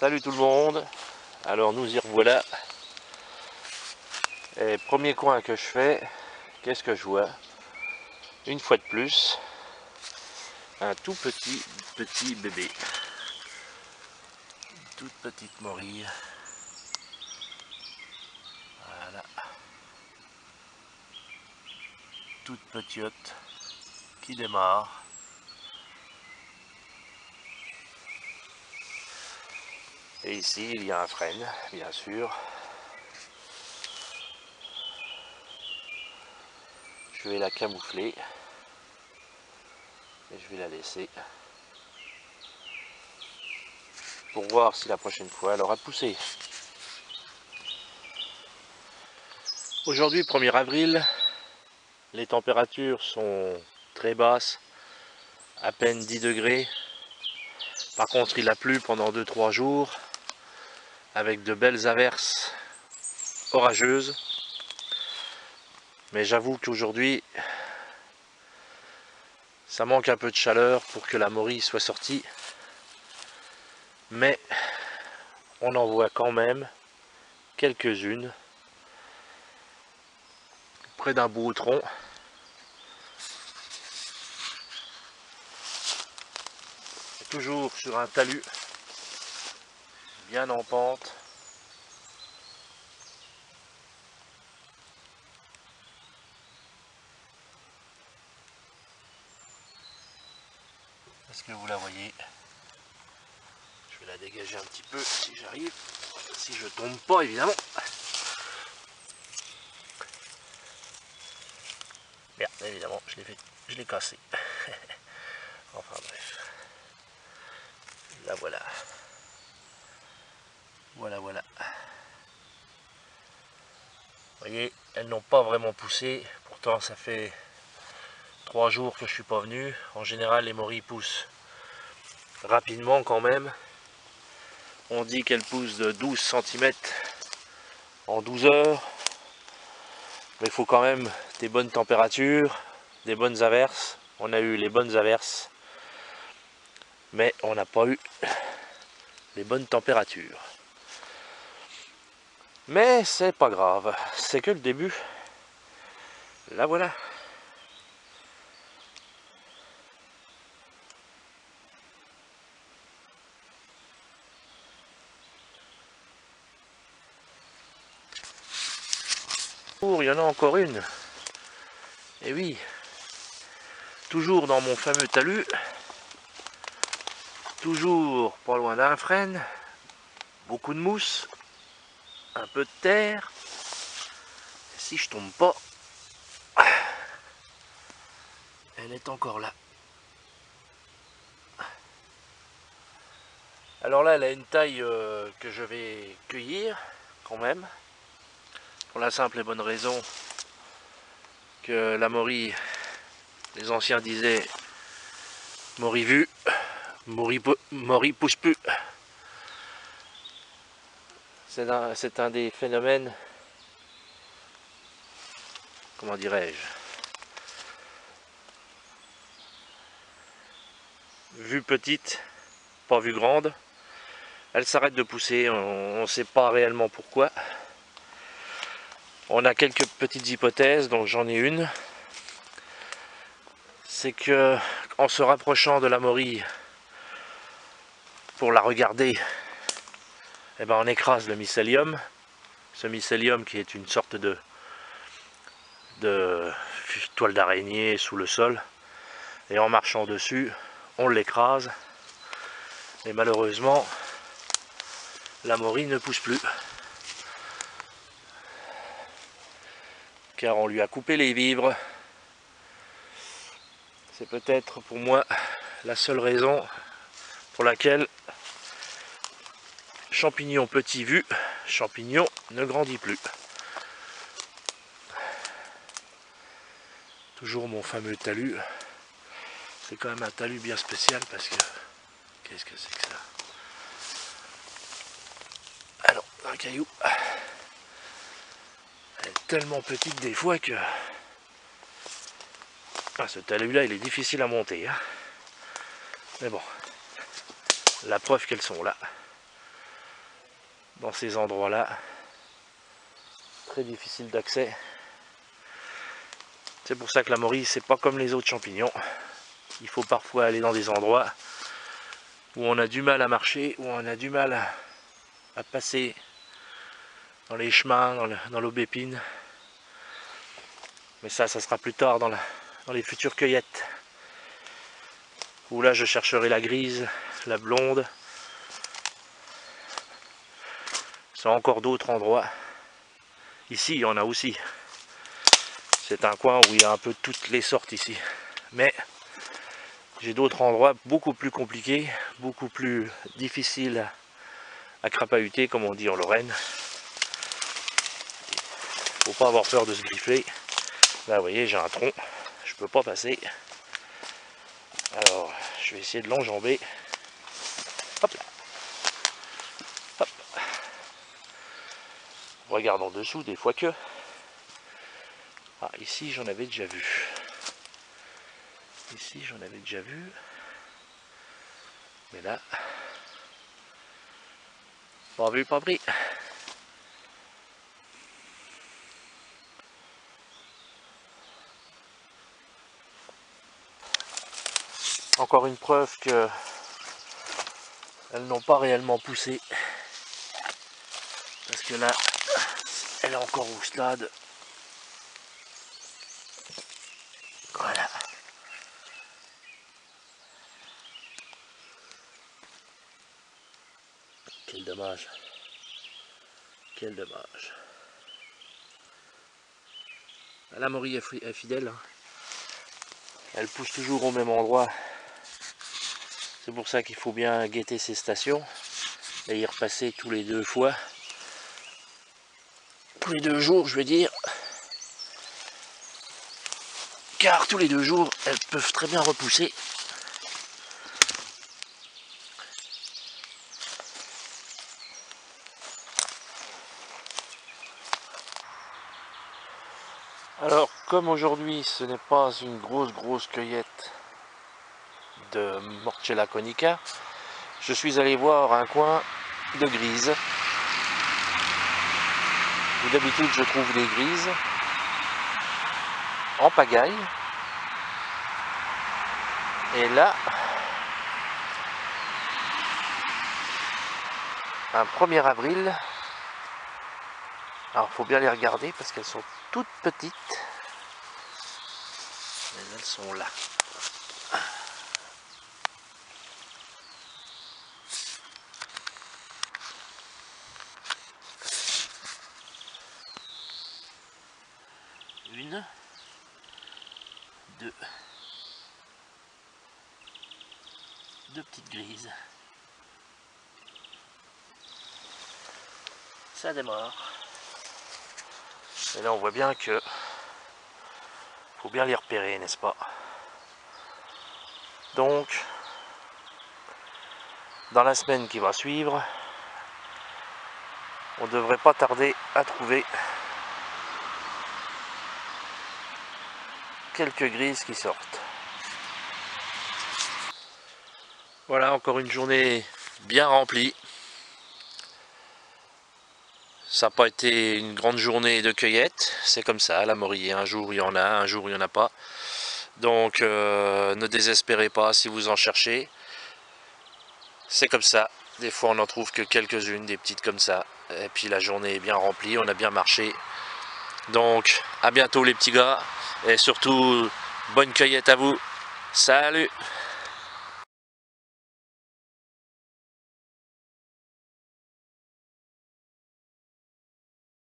Salut tout le monde. Alors nous y revoilà. Et premier coin que je fais, qu'est-ce que je vois? Une fois de plus, un tout petit bébé. Une toute petite morille. Voilà. Toute petite qui démarre. Et ici il y a un frêne, bien sûr. Je vais la camoufler. Et je vais la laisser. Pour voir si la prochaine fois elle aura poussé. Aujourd'hui 1er avril, les températures sont très basses, à peine 10 degrés. Par contre il a plu pendant 2-3 jours, avec de belles averses orageuses. Mais j'avoue qu'aujourd'hui, ça manque un peu de chaleur pour que la morille soit sortie. Mais on en voit quand même quelques-unes près d'un beau tronc. Toujours sur un talus, bien en pente. Est-ce que vous la voyez? Je vais la dégager un petit peu si j'arrive, si je tombe pas évidemment. Merde, évidemment, je l'ai cassé. Enfin bref. La voilà. Voilà. Vous voyez, elles n'ont pas vraiment poussé. Pourtant, ça fait 3 jours que je suis pas venu. En général, les morilles poussent rapidement quand même. On dit qu'elles poussent de 12 cm en 12 heures. Mais il faut quand même des bonnes températures, des bonnes averses. On a eu les bonnes averses, mais on n'a pas eu les bonnes températures. Mais c'est pas grave, c'est que le début. La voilà. Il y en a encore une. Et oui, toujours dans mon fameux talus, toujours pas loin d'un frêne, beaucoup de mousse, un peu de terre. Et si je tombe pas, elle est encore là. Alors là, elle a une taille que je vais cueillir quand même, pour la simple et bonne raison que la morille, les anciens disaient morille vue, morille pousse plus. C'est un des phénomènes, comment dirais-je, vue petite, pas vue grande. Elle s'arrête de pousser, on ne sait pas réellement pourquoi. On a quelques petites hypothèses, donc j'en ai une. C'est que en se rapprochant de la morille pour la regarder, eh ben on écrase le mycélium. Ce mycélium qui est une sorte de toile d'araignée sous le sol. Et en marchant dessus, on l'écrase. Et malheureusement, la morille ne pousse plus. Car on lui a coupé les vivres. C'est peut-être pour moi la seule raison pour laquelle champignon petit vu, champignon ne grandit plus. Toujours mon fameux talus. C'est quand même un talus bien spécial parce que... Qu'est-ce que c'est que ça? Alors, un caillou. Elle est tellement petite des fois que... Ah, ce talus-là, il est difficile à monter. Hein. Mais bon, la preuve qu'elles sont là. dans ces endroits-là. Très difficile d'accès. C'est pour ça que la Morie, c'est pas comme les autres champignons. Il faut parfois aller dans des endroits où on a du mal à marcher, où on a du mal à passer dans les chemins, dans l'aubépine. Mais ça sera plus tard dans les futures cueillettes. Où là je chercherai la grise, la blonde. C'est encore d'autres endroits. Ici, il y en a aussi. C'est un coin où il y a un peu toutes les sortes ici. Mais j'ai d'autres endroits beaucoup plus compliqués, beaucoup plus difficiles à crapahuter, comme on dit en Lorraine. Faut pas avoir peur de se griffer. Là, vous voyez, j'ai un tronc. Je peux pas passer. Alors, je vais essayer de l'enjamber. Hop là. Hop. Regarde en dessous, des fois que. Ah, ici, j'en avais déjà vu. Ici, j'en avais déjà vu. Mais là, pas vu, pas pris. Encore une preuve que elles n'ont pas réellement poussé. Parce que là, elle est encore au stade. Voilà. Quel dommage. Quel dommage. La Morie est fidèle. Hein. Elle pousse toujours au même endroit. C'est pour ça qu'il faut bien guetter ses stations et y repasser tous les 2 fois. Tous les 2 jours, je veux dire. Car tous les 2 jours, elles peuvent très bien repousser. Alors, comme aujourd'hui, ce n'est pas une grosse cueillette de Morchella conica, je suis allé voir un coin de grises. Où d'habitude, je trouve des grises en pagaille. Et là, un 1er avril. Alors, il faut bien les regarder parce qu'elles sont toutes petites. Mais elles sont là. Une, 2. 2 petites grises. Ça démarre. Et là on voit bien que faut bien les repérer, n'est-ce pas? Donc dans la semaine qui va suivre, on ne devrait pas tarder à trouver quelques grises qui sortent. Voilà, encore une journée bien remplie. Ça n'a pas été une grande journée de cueillette, c'est comme ça, la Morie, un jour il y en a, un jour il n'y en a pas. Donc ne désespérez pas si vous en cherchez. C'est comme ça, des fois on n'en trouve que quelques-unes, des petites comme ça. Et puis la journée est bien remplie, on a bien marché. Donc à bientôt les petits gars, et surtout bonne cueillette à vous. Salut!